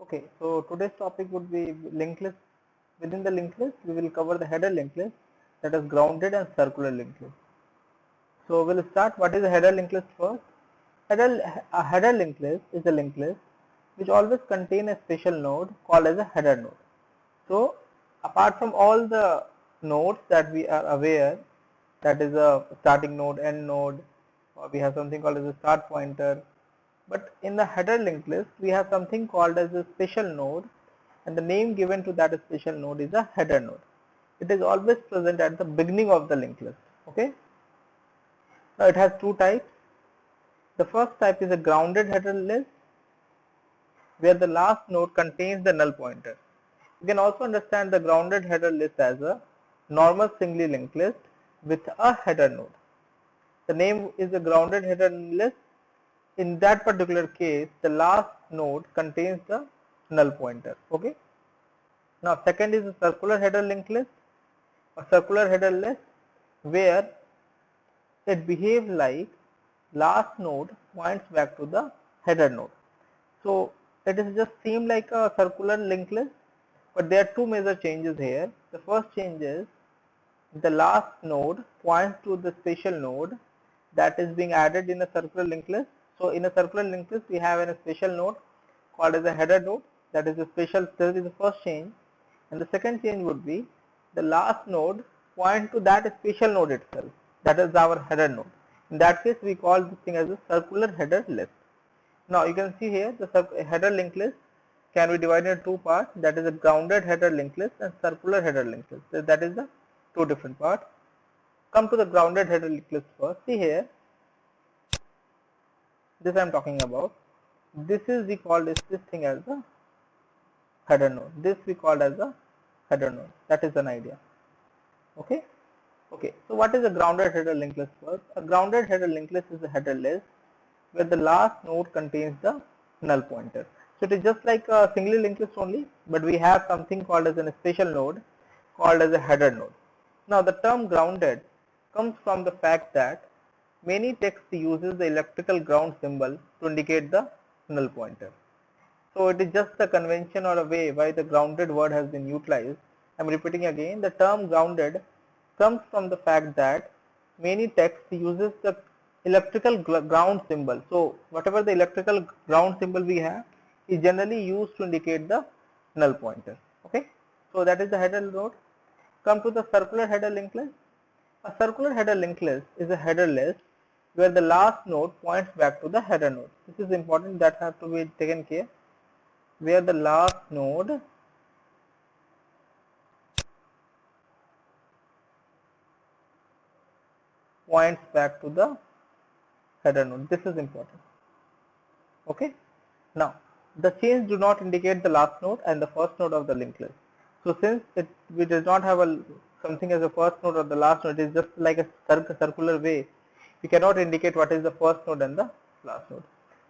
Okay, so today's topic would be linked list. Within the linked list, we will cover the header linked list, that is grounded and circular linked list. So we'll start. What is a header linked list first? A header linked list is a linked list which always contain a special node called as a header node. So apart from all the nodes that we are aware, that is a starting node, end node, or we have something called as a start pointer. But in the header linked list, we have something called as a special node, and the name given to that special node is a header node. It is always present at the beginning of the linked list. Okay. Now it has two types. The first type is a grounded header list, where the last node contains the null pointer. You can also understand the grounded header list as a normal singly linked list with a header node. The name is a grounded header list. In that particular case, the last node contains the null pointer. Okay. Now second is a circular header linked list. A circular header list where it behaves like last node points back to the header node. So it is just seem like a circular linked list, but there are two major changes here. The first change is the last node points to the special node that is being added in a circular linked list. So in a circular linked list, we have a special node called as a header node, that is a special. That is the first change, and the second change would be the last node point to that special node itself, that is our header node. In that case, we call this thing as a circular header list. Now you can see here the header linked list can be divided into two parts, that is a grounded header linked list and circular header linked list. So that is the two different parts. Come to the grounded header linked list first. See here, this I am talking about. This is we call this thing as the header node. This we call as the header node. That is an idea. Okay. Okay. So what is a grounded header linked list first? A grounded header linked list is a header list where the last node contains the null pointer. So it is just like a singly linked list only, but we have something called as a special node called as a header node. Now the term grounded comes from the fact that many text uses the electrical ground symbol to indicate the null pointer. So it is just a convention or a way why the grounded word has been utilized. I am repeating again, the term grounded comes from the fact that many text uses the electrical ground symbol. So whatever the electrical ground symbol we have is generally used to indicate the null pointer. Okay. So that is the header node. Come to the circular header linked list. A circular header linked list is a header list where the last node points back to the header node. This is important, that has to be taken care, where the last node points back to the header node. This is important. Okay. Now the chains do not indicate the last node and the first node of the linked list. So since we does not have a something as a first node or the last node, it is just like a circular way. We cannot indicate what is the first node and the last node.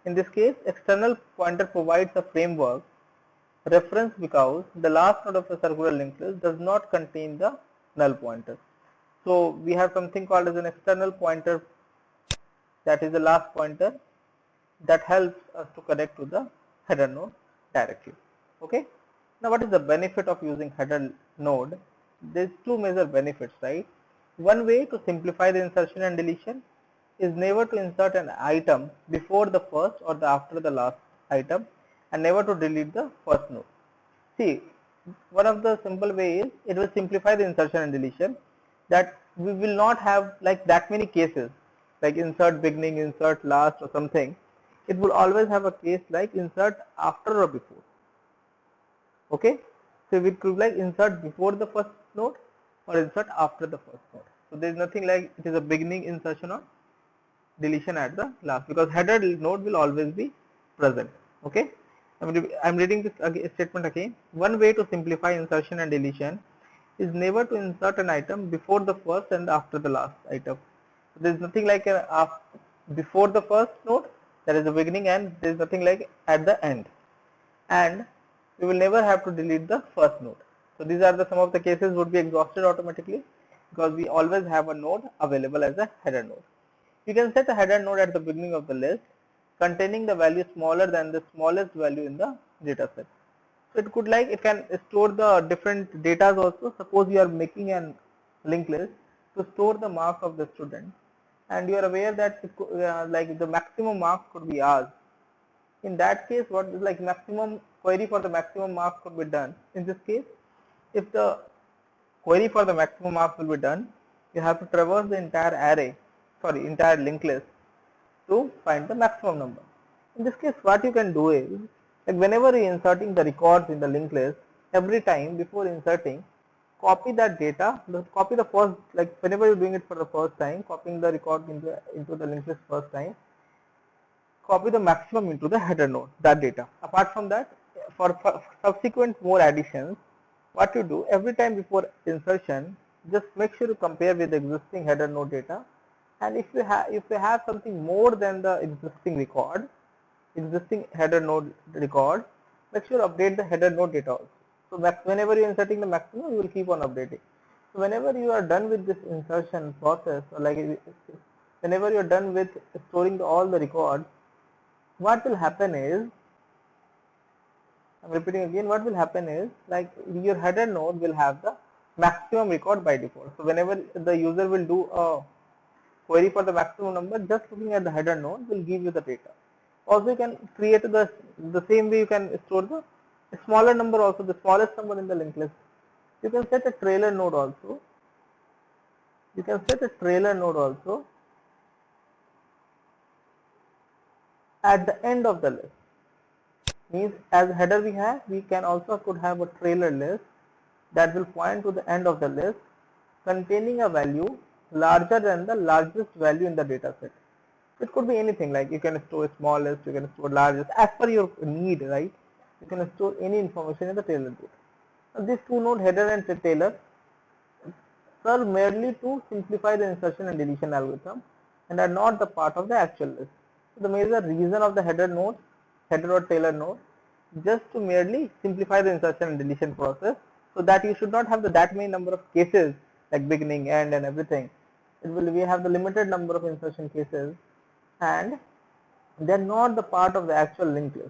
In this case, external pointer provides a framework reference because the last node of the circular linked list does not contain the null pointer. So we have something called as an external pointer, that is the last pointer, that helps us to connect to the header node directly. Okay. Now what is the benefit of using header node? There is two major benefits, right? One way to simplify the insertion and deletion is never to insert an item before the first or the after the last item, and never to delete the first node. See, one of the simple ways it will simplify the insertion and deletion, that we will not have like that many cases like insert beginning, insert last or something. It will always have a case like insert after or before. Okay. So we could like insert before the first node or insert after the first node. So there is nothing like it is a beginning insertion or deletion at the last, because header node will always be present. Okay. I'm reading this statement again. One way to simplify insertion and deletion is never to insert an item before the first and after the last item. So there is nothing like before the first node, that is the beginning, and there is nothing like at the end, and we will never have to delete the first node. So these are the some of the cases would be exhausted automatically, because we always have a node available as a header node. You can set a header node at the beginning of the list containing the value smaller than the smallest value in the data set. So it could like it can store the different data also. Suppose you are making an linked list to store the marks of the student, and you are aware that like the maximum marks could be asked. In that case, what is like maximum query for the maximum marks could be done. In this case, if the query for the maximum marks will be done, you have to traverse the entire array, sorry, entire linked list to find the maximum number. In this case, what you can do is, like whenever you are inserting the records in the linked list, every time before inserting, copy that data, copy the first, like whenever you're doing it for the first time, copying the record into the linked list first time, copy the maximum into the header node, that data. Apart from that, for subsequent more additions, what you do every time before insertion, just make sure to compare with the existing header node data, and if you have something more than the existing header node record, make sure to update the header node data also. So whenever you are inserting the maximum, you will keep on updating. So whenever you are done with this insertion process, or like whenever you are done with storing all the records, what will happen is, I'm repeating again, what will happen is like your header node will have the maximum record by default. So whenever the user will do a query for the maximum number, just looking at the header node will give you the data. Also you can create the same way you can store the smaller number also, the smallest number in the linked list. You can set a trailer node also. You can set a trailer node also at the end of the list. Means as header we can also could have a trailer list that will point to the end of the list containing a value larger than the largest value in the data set. It could be anything, like you can store small list, you can store largest, as per your need, right? You can store any information in the trailer data. Now, these two node, header and trailer, serve merely to simplify the insertion and deletion algorithm and are not the part of the actual list. So the major reason of the header node, header or trailer node, just to merely simplify the insertion and deletion process, so that you should not have that many number of cases like beginning, end and everything. We have the limited number of insertion cases, and they are not the part of the actual linked list.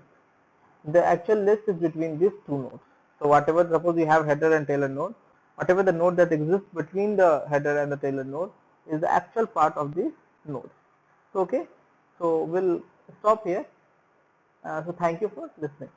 The actual list is between these two nodes. So whatever, suppose you have header and trailer node, whatever the node that exists between the header and the trailer node is the actual part of these nodes. So, okay, so we'll stop here. So thank you for listening.